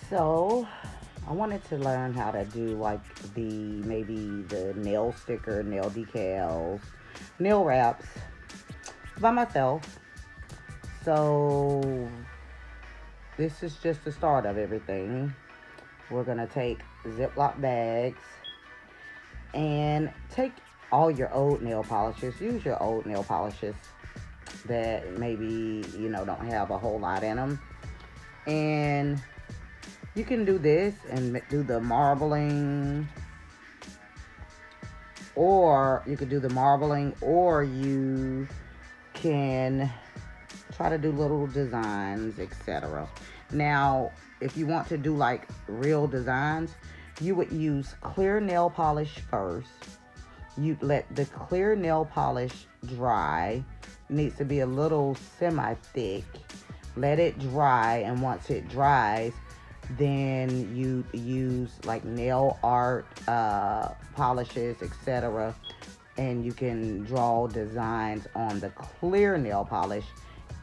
So I wanted to learn how to do like maybe the nail sticker, nail decals, nail wraps by myself. So this is just the start of everything. We're gonna take Ziploc bags and take all your old nail polishes. Use your old nail polishes that maybe don't have a whole lot in them, and you can do this and do the marbling, or you could do the marbling, or you can try to do little designs, etc. Now, if you want to do like real designs, you would use clear nail polish first. You let the clear nail polish dry. It needs to be a little semi-thick. Let it dry, and once it dries, then you use like nail art polishes, etc., and you can draw designs on the clear nail polish,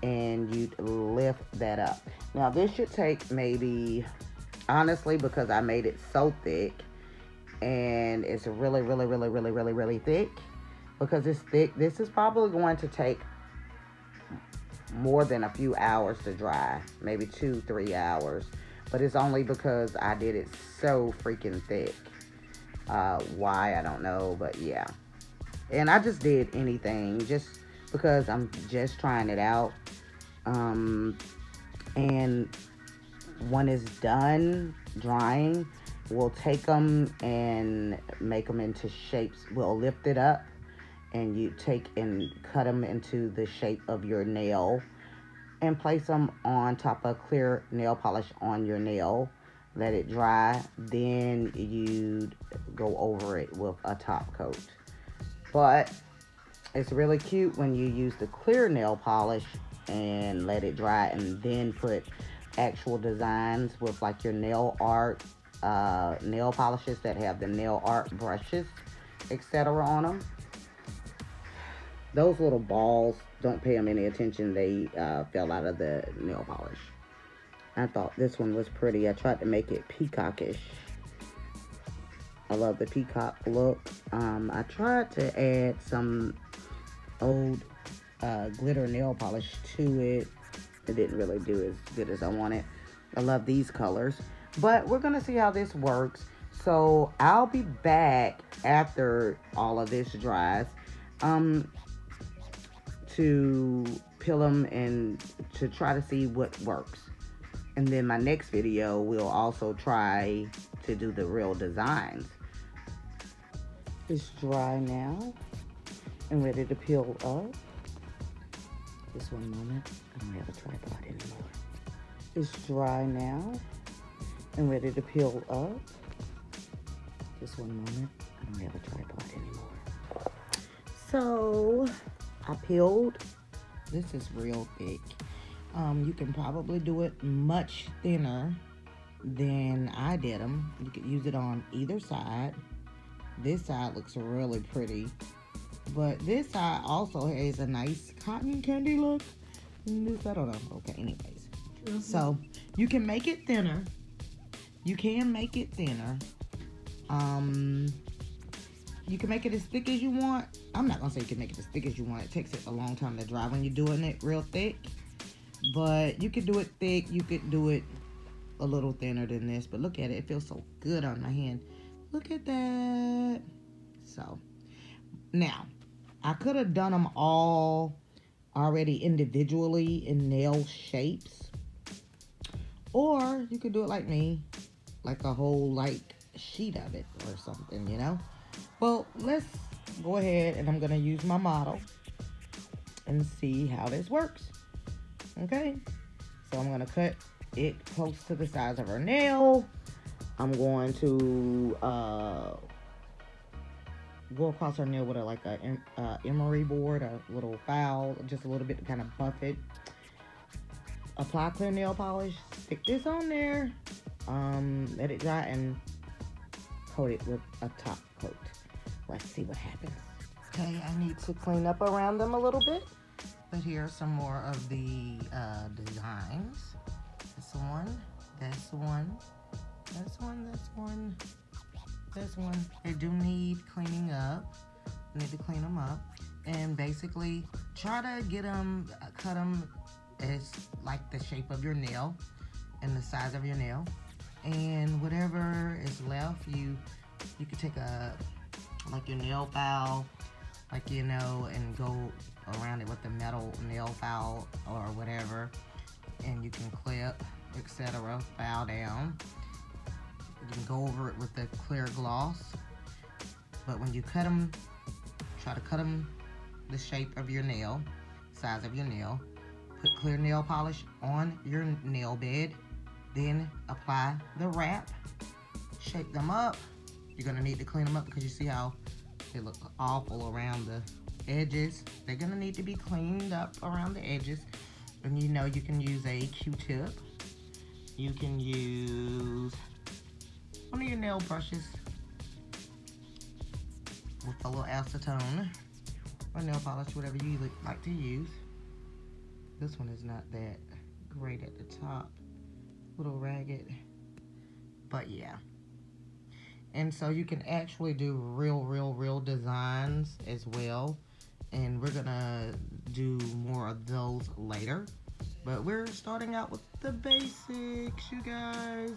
and you lift that up. Now this should take maybe, honestly, because I made it so thick, and it's really really really really really really thick, because it's thick, this is probably going to take more than a few hours to dry, maybe 2-3 hours, but it's only because I did it so freaking thick. Why, I don't know, but yeah. And I just did anything just because I'm just trying it out. And when it's done drying, we'll take them and make them into shapes. We'll lift it up, and you take and cut them into the shape of your nail, and place them on top of clear nail polish on your nail. Let it dry, then you go over it with a top coat. But it's really cute when you use the clear nail polish and let it dry, and then put actual designs with like your nail art nail polishes that have the nail art brushes, etc., on them. Those little balls, don't pay them any attention. They fell out of the nail polish. I thought this one was pretty. I tried to make it peacockish. I love the peacock look. I tried to add some old glitter nail polish to it. It didn't really do as good as I wanted. I love these colors. But we're going to see how this works. So I'll be back after all of this dries to peel them and to try to see what works. And then my next video, we'll also try to do the real designs. It's dry now and ready to peel up. Just one moment. I don't have a tripod anymore. It's dry now and ready to peel up. Just one moment. I don't have a tripod anymore. So I peeled. This is real thick. You can probably do it much thinner than I did them. You could use it on either side. This side looks really pretty, but this side also has a nice cotton candy look. This, I don't know. Okay, anyways. So you can make it thinner. You can make it thinner. You can make it as thick as you want. I'm not gonna say you can make it as thick as you want. It takes it a long time to dry when you're doing it real thick. But you could do it thick. You could do it a little thinner than this. But look at it. It feels so good on my hand. Look at that. So, now, I could have done them all already individually in nail shapes. Or you could do it like me. Like a whole, like, sheet of it or something, you know? Well, let's go ahead, and I'm going to use my model and see how this works. Okay? So I'm going to cut it close to the size of her nail. I'm going to go across her nail with a emery board, a little file, just a little bit to kind of buff it. Apply clear nail polish. Stick this on there. Let it dry and coat it with a top coat. Let's see what happens. Okay, I need to clean up around them a little bit. But here are some more of the designs. This one. That's one. That's one. That's one. That's one. They do need cleaning up. Need to clean them up. And basically, try to get them, cut them as like the shape of your nail and the size of your nail. And whatever is left, you could take like your nail file, like, you know, and go around it with the metal nail file or whatever, and you can clip, etc. File down. You can go over it with the clear gloss, but when you cut them, try to cut them the shape of your nail, size of your nail. Put clear nail polish on your nail bed, then apply the wrap. Shake them up. You're gonna need to clean them up because you see how they look awful around the edges. They're gonna need to be cleaned up around the edges. And you know, you can use a Q-tip. You can use one of your nail brushes with a little acetone or nail polish, whatever you like to use. This one is not that great at the top, a little ragged, but yeah. And so you can actually do real designs as well, and we're gonna do more of those later, but we're starting out with the basics, you guys.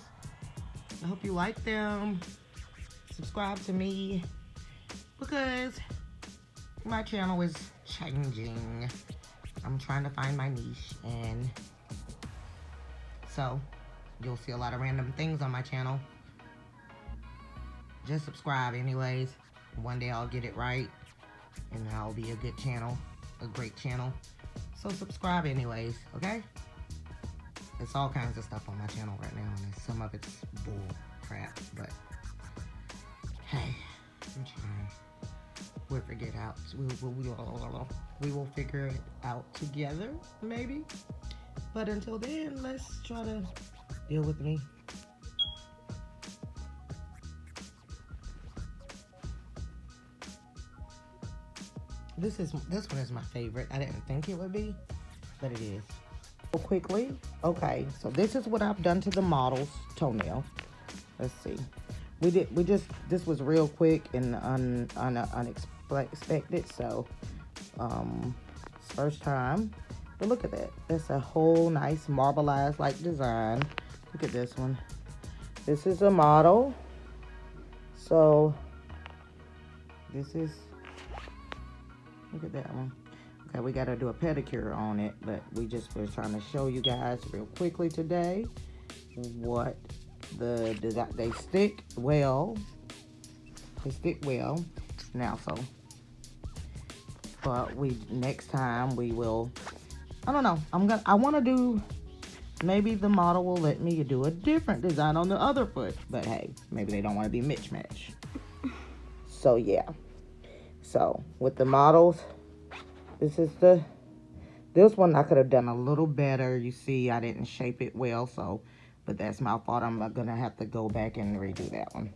I hope you like them. Subscribe to me because my channel is changing. I'm trying to find my niche, and so you'll see a lot of random things on my channel. Just subscribe anyways. One day I'll get it right, and I'll be a good channel, a great channel. So subscribe anyways, okay? It's all kinds of stuff on my channel right now, and some of it's bull crap, but hey, I'm trying. We'll figure it out. We will figure it out together, maybe. But until then, let's try to deal with me. This one is my favorite. I didn't think it would be, but it is. So quickly, okay. So this is what I've done to the model's toenail. Let's see. This was real quick and unexpected. So, it's first time. But look at that. That's a whole nice marbleized like design. Look at this one. This is a model. So this is. Look at that one. Okay, we got to do a pedicure on it, but we just were trying to show you guys real quickly today what the design. They stick well. They stick well now. So, but next time we will. I don't know. I want to do. Maybe the model will let me do a different design on the other foot, but hey, maybe they don't want to be mismatched. So yeah. So with the models, this one I could have done a little better. You see, I didn't shape it well, so, but that's my fault. I'm gonna have to go back and redo that one.